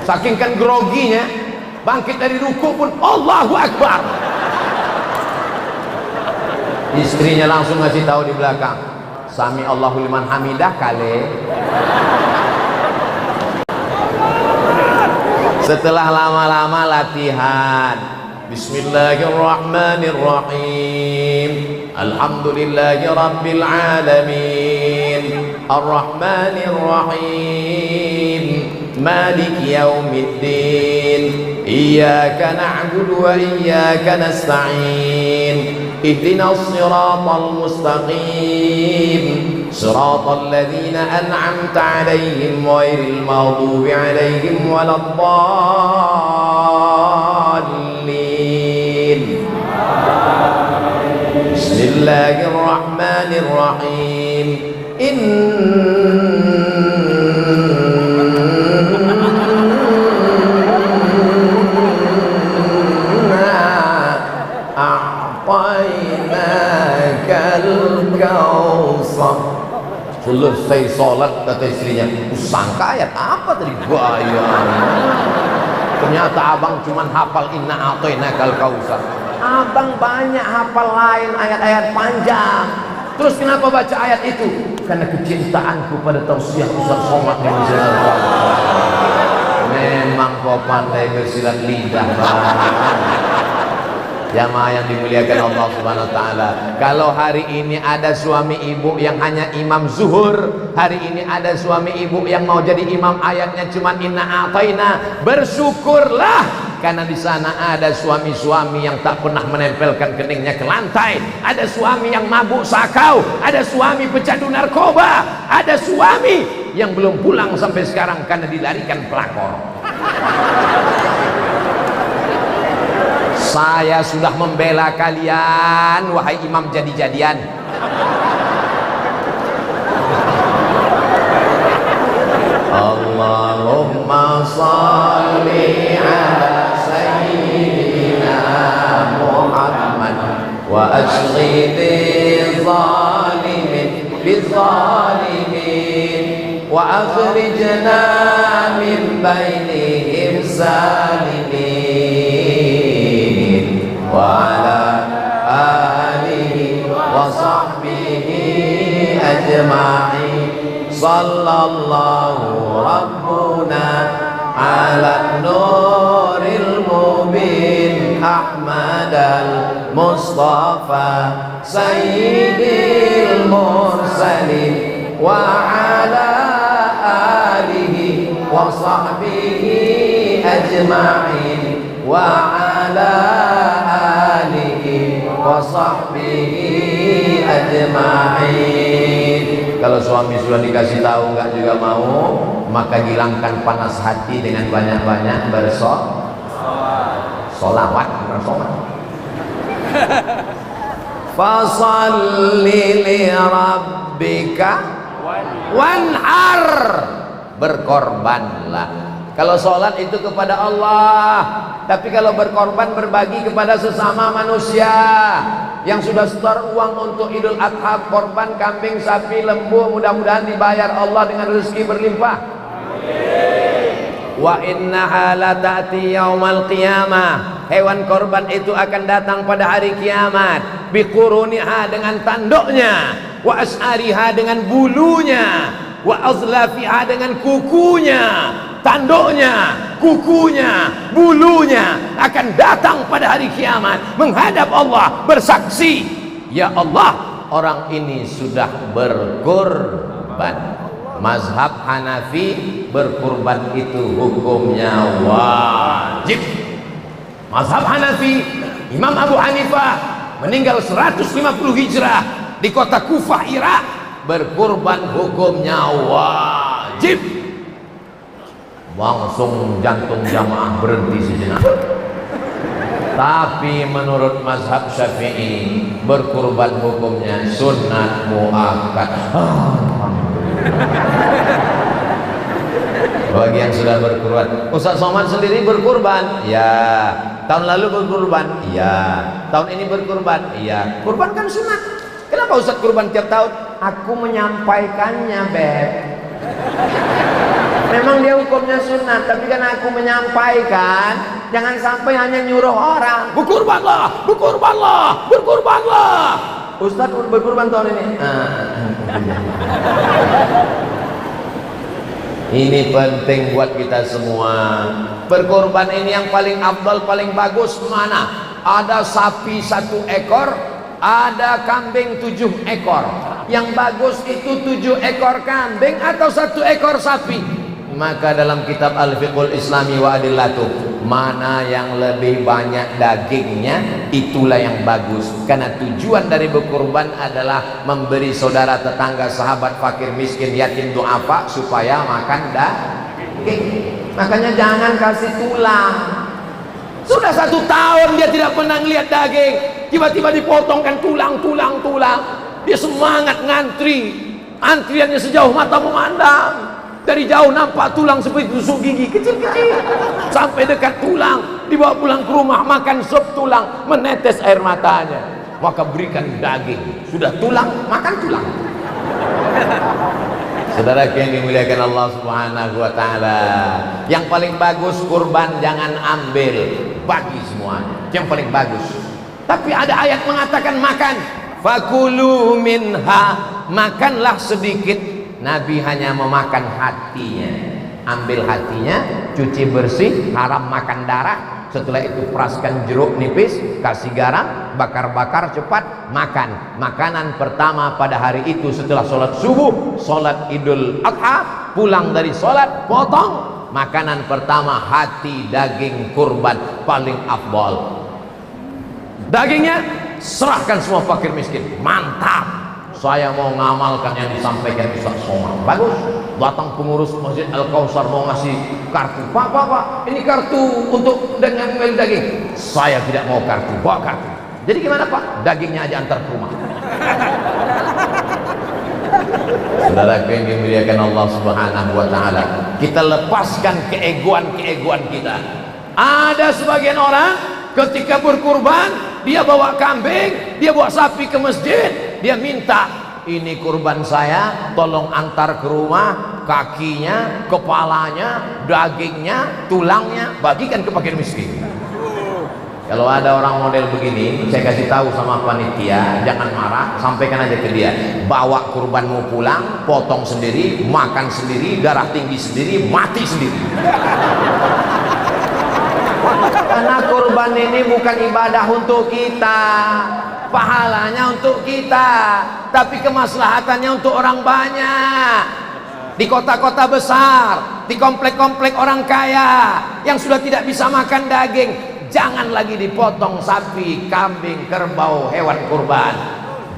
Saking kan groginya, bangkit dari ruku pun Allahu Akbar. Istrinya langsung ngasih tahu di belakang, Sami Allahu liman hamidah kali. Setelah lama-lama latihan, Bismillahirrahmanirrahim, Alhamdulillahi Rabbil Alamin, Ar-Rahmanirrahim, Maliki Yaumiddin, Iyyaka na'budu wa iyyaka nasta'in, Ihdinas siratal mustaqim, Siratal ladzina an'amta 'alaihim ghairil maghdubi 'alaihim waladdallin. Bismillahirrahmanirrahim. Selesai sholat kata istrinya, sangka ayat apa tadi bayang. Ternyata abang cuman hafal inna a'tainakal kautsar. Abang banyak hafal lain ayat-ayat panjang. Terus kenapa baca ayat itu? Karena kecintaanku pada tausiah Ustaz Somad di Masjid. Memang kau pandai bersilat lidah banget. Jamaah yang dimuliakan Allah Subhanahu wa taala. Kalau hari ini ada suami ibu yang hanya imam zuhur, hari ini ada suami ibu yang mau jadi imam ayatnya cuma inna a'taina, bersyukurlah karena di sana ada suami-suami yang tak pernah menempelkan keningnya ke lantai, ada suami yang mabuk sakau, ada suami pecandu narkoba, ada suami yang belum pulang sampai sekarang karena dilarikan pelakor. Saya sudah membela kalian, wahai imam jadi-jadian. Allahumma salli ala sayyidina Muhammad wa ashghil zalimin bizalimin wa akhrijna min bainihim salimin wa ala alihi wa sahbihi ajma'in. Sallallahu rabbuna ala nuril mubin Ahmad al-Mustafa sayyidil mursalin wa ala alihi wa sahbihi ajma'in wa ala alihi wa sahbihi ajma'in. Kalau suami sudah dikasih tahu nggak juga mau, maka hilangkan panas hati dengan banyak-banyak bersolawat, bersolat. Fasalli li rabbika wanhar, berkorbanlah. Kalau sholat itu kepada Allah, tapi kalau berkorban berbagi kepada sesama manusia yang sudah setor uang untuk Idul Adha, korban kambing, sapi, lembu, mudah-mudahan dibayar Allah dengan rezeki berlimpah. Wa innaha la ta'ti yaumal qiyamah, hewan korban itu akan datang pada hari kiamat. Biquruniha, dengan tanduknya, wa as'ariha, dengan bulunya, wa azlafiha, dengan kukunya. Tanduknya, kukunya, bulunya akan datang pada hari kiamat menghadap Allah bersaksi, ya Allah, orang ini sudah berkorban. Mazhab Hanafi, berkorban itu hukumnya wajib. Mazhab Hanafi, Imam Abu Hanifah meninggal 150 Hijrah di kota Kufah, Irak, berkorban hukumnya wajib. Langsung jantung jamaah berhenti sejenak. Tapi menurut mazhab Syafi'i, berkurban hukumnya sunnat muakkad. Bagi yang sudah berkurban, Ustaz Somad sendiri berkurban, ya. Tahun lalu berkurban, ya. Tahun ini berkurban, iya. Kurban kan sunat. Kenapa Ustaz kurban tiap tahun? Aku menyampaikannya, Beb. Memang dia hukumnya sunat, tapi kan aku menyampaikan, jangan sampai hanya nyuruh orang berkurbanlah, berkurbanlah, berkurbanlah. Ustaz berkurban tahun ini. Ini penting buat kita semua. Berkurban ini yang paling afdal, paling bagus mana? Ada sapi 1 ekor, ada kambing 7 ekor. Yang bagus itu 7 ekor kambing atau 1 ekor sapi? Maka dalam kitab Al-Fiqhul Islami wa Adillatuh, mana yang lebih banyak dagingnya, itulah yang bagus. Karena tujuan dari berkurban adalah memberi saudara, tetangga, sahabat, fakir, miskin, yatim, du'afa supaya makan daging. Makanya jangan kasih tulang. Sudah 1 tahun dia tidak pernah lihat daging, tiba-tiba dipotongkan tulang. Dia semangat ngantri, antriannya sejauh mata memandang. Dari jauh nampak tulang seperti tusuk gigi kecil-kecil, sampai dekat tulang, dibawa pulang ke rumah, makan sup tulang, menetes air matanya. Maka berikan daging, sudah tulang, makan tulang. Saudara yang dimuliakan Allah Subhanahu wa taala, yang paling bagus kurban jangan ambil, bagi semuanya. Yang paling bagus. Tapi ada ayat mengatakan makan. Fakulu minha, makanlah sedikit. Nabi hanya memakan hatinya, ambil hatinya, cuci bersih, haram makan darah. Setelah itu peraskan jeruk nipis, kasih garam, bakar-bakar cepat, makan. Makanan pertama pada hari itu setelah sholat subuh, sholat Idul Adha, pulang dari sholat, potong. Makanan pertama hati daging kurban, paling afdal. Dagingnya serahkan semua fakir miskin, mantap. Saya mau ngamalkan yang disampaikan Ustaz Somad. Bagus. Datang pengurus Masjid Al-Kausar mau ngasih kartu. Pak, ini kartu untuk dengan daging. Saya tidak mau kartu, bawa kartu. Jadi gimana Pak? Dagingnya aja antar ke rumah. Saudara yang dimuliakan Allah Subhanahu wa taala, kita lepaskan keegoan kita. Ada sebagian orang ketika berkurban, dia bawa kambing, dia bawa sapi ke masjid, dia minta, ini kurban saya, tolong antar ke rumah, kakinya, kepalanya, dagingnya, tulangnya, bagikan ke fakir miskin. Kalau ada orang model begini, saya kasih tahu sama panitia, jangan marah, sampaikan aja ke dia. Bawa kurbanmu pulang, potong sendiri, makan sendiri, darah tinggi sendiri, mati sendiri. Karena kurban ini bukan ibadah untuk kita, pahalanya untuk kita, tapi kemaslahatannya untuk orang banyak. Di kota-kota besar, di komplek-komplek orang kaya yang sudah tidak bisa makan daging, jangan lagi dipotong sapi, kambing, kerbau, hewan kurban.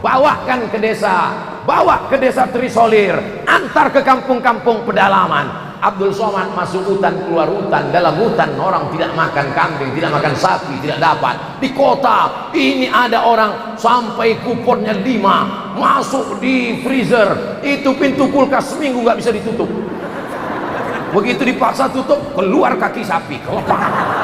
Bawakan ke desa, bawa ke desa Trisolir, antar ke kampung-kampung pedalaman. Abdul Somad masuk hutan, keluar hutan, dalam hutan orang tidak makan kambing, tidak makan sapi, tidak dapat. Di kota ini ada orang sampai kuponnya 5 masuk di freezer, itu pintu kulkas seminggu nggak bisa ditutup. Begitu dipaksa tutup, keluar kaki sapi, kelepar.